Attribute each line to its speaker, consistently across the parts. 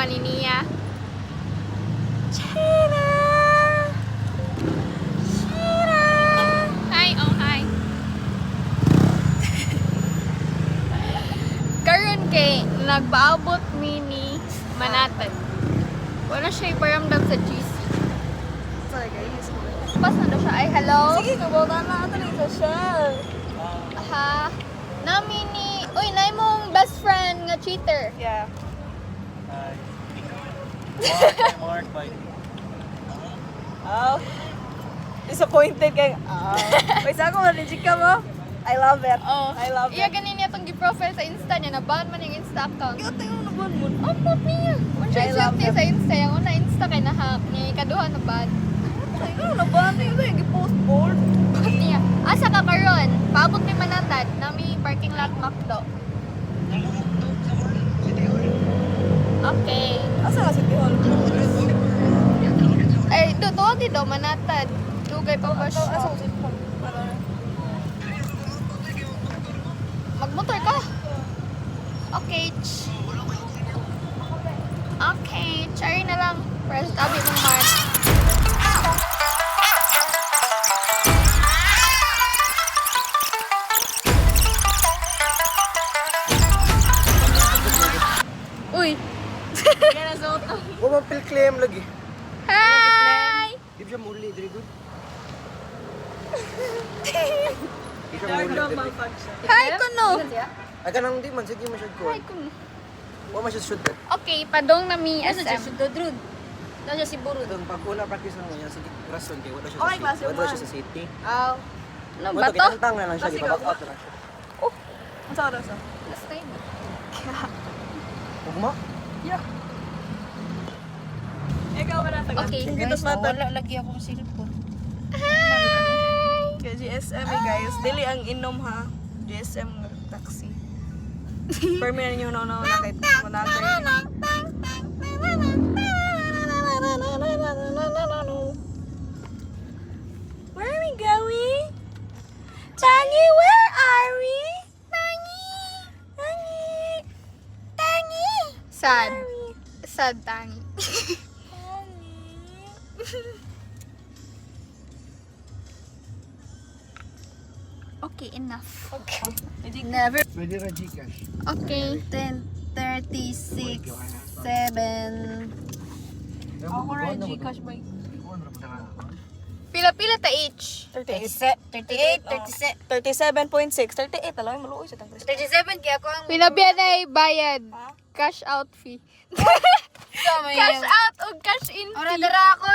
Speaker 1: ni Nia. Chira! Chira! Hi, oh hi. Karon kay nagpaabot mi ni Manatad. Wala siya iparamdam sa GC.
Speaker 2: Sorry guys.
Speaker 1: Pas na daw siya. Ay, hello?
Speaker 2: Sige, kabawagan na ito ng social.
Speaker 1: Ha? Nami ni... Uy, na mong best friend nga cheater.
Speaker 2: Yeah.
Speaker 3: Mark by
Speaker 2: Oh. Disappointed kay... Wait, ako ma-reject ka mo? I love it.
Speaker 1: Oh.
Speaker 2: I love
Speaker 1: Iya,
Speaker 2: it.
Speaker 1: ganin niya itong gi-profile sa Insta niya. Nabahan man yung Insta account.
Speaker 2: Ikaw tayo na ba mo?
Speaker 1: Upload niya. Kung siya
Speaker 2: I love
Speaker 1: swerte
Speaker 2: it.
Speaker 1: sa Insta. Yung una Insta kay nahack niya. Ikaduha na bad.
Speaker 2: Ikaw na ba? Ito yung i-post board.
Speaker 1: Bad niya. Asa ka karon? Paabot ni Manatad. Nami parking lot McDo. Okay.
Speaker 2: Asa nga si Tihol?
Speaker 1: Ay, tuwa dito. Manatad. Dugay pa ba
Speaker 2: Asa
Speaker 1: siya?
Speaker 2: ko si Tihol?
Speaker 1: Magmotor ka. Okay. Okay. Cherry na lang. Press tabi mong mark. Uy. Kaya na suot.
Speaker 3: Huwag mong claim lagi.
Speaker 1: Hi!
Speaker 3: Di siya muli, very good. Di siya muli, very good.
Speaker 1: Hi, Kuno.
Speaker 3: Ay ka nang di man, sige masyad ko.
Speaker 1: Hi, Kuno.
Speaker 3: Huwag masyad shoot eh.
Speaker 1: Okay, padong na mi SM.
Speaker 2: Nandiyan si Burud.
Speaker 3: Doon, pag una practice lang niya, sige, rason kayo, wala siya
Speaker 2: Okay,
Speaker 3: sa
Speaker 2: klase
Speaker 3: city. Wala
Speaker 2: one.
Speaker 3: siya sa city.
Speaker 2: Aw.
Speaker 1: Ano
Speaker 3: Wala,
Speaker 1: ba to?
Speaker 3: kinantang na lang siya,
Speaker 2: Klase
Speaker 3: di ba? Back
Speaker 2: ka
Speaker 3: out na lang siya.
Speaker 2: Ang sa oras ah.
Speaker 1: Last time.
Speaker 3: Huwag mo?
Speaker 2: Ikaw ba natin?
Speaker 1: Okay,
Speaker 2: Kitos natin.
Speaker 4: lagi akong cellphone.
Speaker 2: Kaya GSM eh guys. Dili ang inom ha. GSM nga taxi. Permi na ninyo na kahit managay. Where are we going? Tangy, where are we? Tangy.
Speaker 1: Sad. Sad tangi. Okay, enough.
Speaker 4: Never.
Speaker 3: Pwede ra Gcash.
Speaker 1: Okay.
Speaker 4: 10:36, 7.
Speaker 2: Ako rin Gcash ba?
Speaker 1: Pila-pila ta each.
Speaker 4: 38,
Speaker 2: 37.6. 38 talaga maluoy sa tangkris.
Speaker 4: 37 kaya ako ang
Speaker 1: Pinabiya na bayad. Cash out fee. Cash out o cash in
Speaker 4: Ora
Speaker 1: fee.
Speaker 4: dara ako.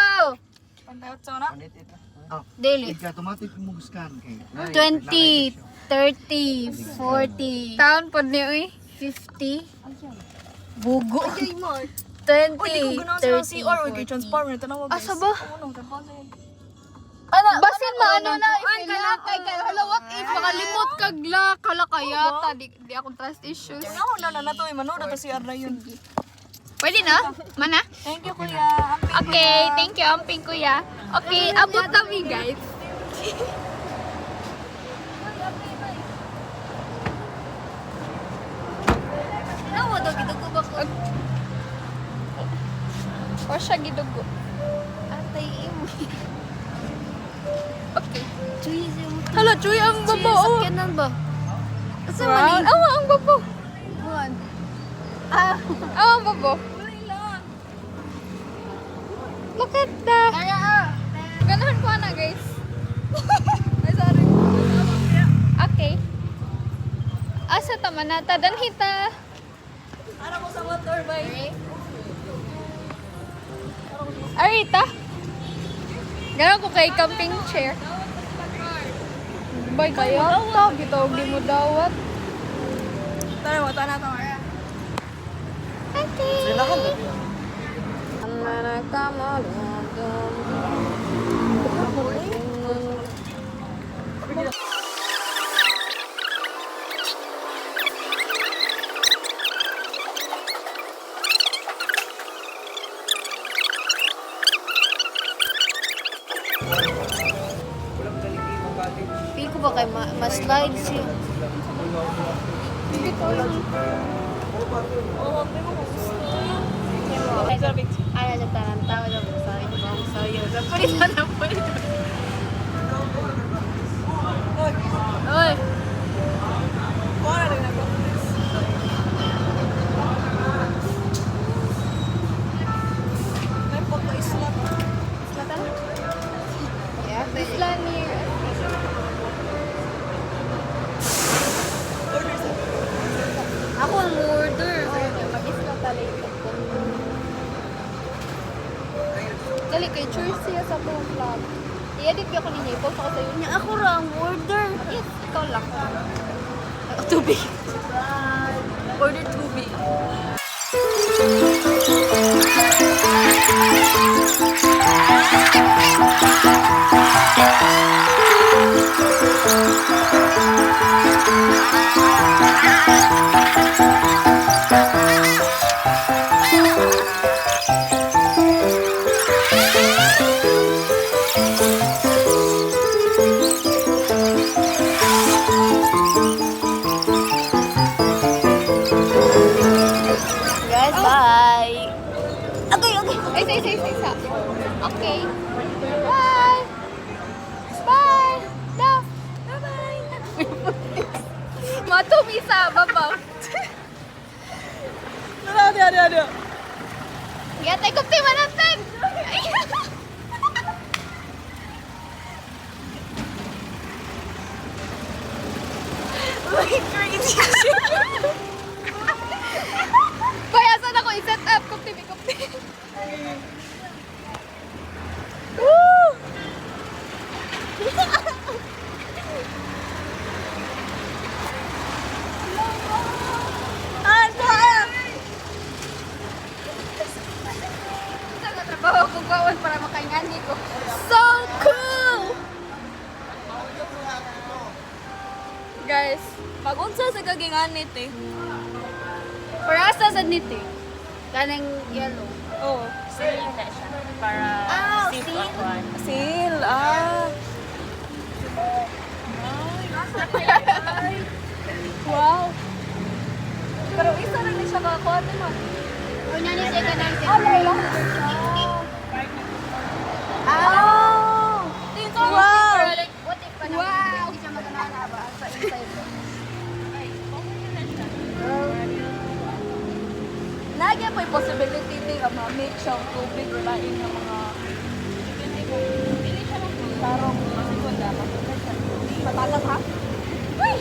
Speaker 2: Pantayot sa una.
Speaker 3: Panit ito. Oh,
Speaker 4: Daily.
Speaker 3: automatic mo scan kay.
Speaker 4: 20, 30, 40,
Speaker 1: Taon po ni uy.
Speaker 4: 50. Bugo.
Speaker 2: Uy,
Speaker 4: 20,
Speaker 2: di ko ganaw sa
Speaker 4: 30,
Speaker 2: CR. Uy, kay
Speaker 4: 40.
Speaker 2: transformer. Tanawag guys.
Speaker 1: Asa ba?
Speaker 2: Ano, transformer.
Speaker 1: Basin maano na i-fill kay hello what if makalimot kag la kala kaya ta di akong trust issues.
Speaker 2: Ako na na to. Manood na to CR na yun.
Speaker 1: Pwede na? Mana?
Speaker 2: Thank you, kuya.
Speaker 1: Okay, thank you amping kuya. Okay, abot kami guys.
Speaker 4: Nawa daw gidugo ba ko?
Speaker 1: O siya gidugo.
Speaker 4: Atay imo.
Speaker 1: Okay.
Speaker 4: Chuy mo.
Speaker 1: Hala, Chuy, ang babo. oh.
Speaker 4: Sakyanan ba? Asa
Speaker 1: Wow.
Speaker 4: man
Speaker 1: Awa, ang babo.
Speaker 4: Buwan.
Speaker 1: Awa, ang babo. Look at that. Ganahan ko na, guys.
Speaker 2: Ay, sorry.
Speaker 1: Okay. Asa tama na? Tadanhita.
Speaker 2: Ano mo sa motor, bay?
Speaker 1: Arita. Ganon ko kay camping chair. Bay kaya ta, bitaw di mo dawat.
Speaker 2: Tara mo, tana to.
Speaker 1: Okay.
Speaker 3: Silahan na.
Speaker 4: Feel ko ba kay ma-slide siya?
Speaker 2: Oo, may mga gusto.
Speaker 4: Ano sa tanang tao na mo sa inyo ba sa iyo? Sa pulis na pulis.
Speaker 1: Oy.
Speaker 2: Wala rin ako. May photo islat.
Speaker 1: Slatan? Yeah, Isla near.
Speaker 4: Ako ang order.
Speaker 1: Mag-isla talaga. Dali kay Church siya sa buong vlog. I-edit ko ninyo. I-post ako sa
Speaker 4: Nya ako ra ang order.
Speaker 1: Yes, ikaw lang. Tubig.
Speaker 2: Order tubig.
Speaker 4: Guys, bye. Okay.
Speaker 1: Isa. Okay. Bye. Bye. Love. Bye-bye. Matumisa, babaw.
Speaker 2: Ada.
Speaker 1: Gatay ko tima natin. Kaya saan ako i-set up? Kupti. Woo! Saan ka trabaho ko gawin para makaingani ko? So cool! Guys,
Speaker 2: Pag-unsa sa kaginganit eh.
Speaker 1: parasa sa niti. Kanang yellow.
Speaker 2: Oh.
Speaker 5: Seal na siya. Para safe
Speaker 4: seal?
Speaker 5: ang kuhan.
Speaker 2: Seal. Wow. Pero isa rin siya kakuha mo.
Speaker 4: Una ni siya ka nang
Speaker 2: Wow.
Speaker 4: What if pa
Speaker 1: Wow!
Speaker 4: hindi siya maganana ba sa inside?
Speaker 2: Nagya pa yung possibility din ang ma-make siyang tubig or laing ng mga sarong masigunda. Patatas ha? Uy!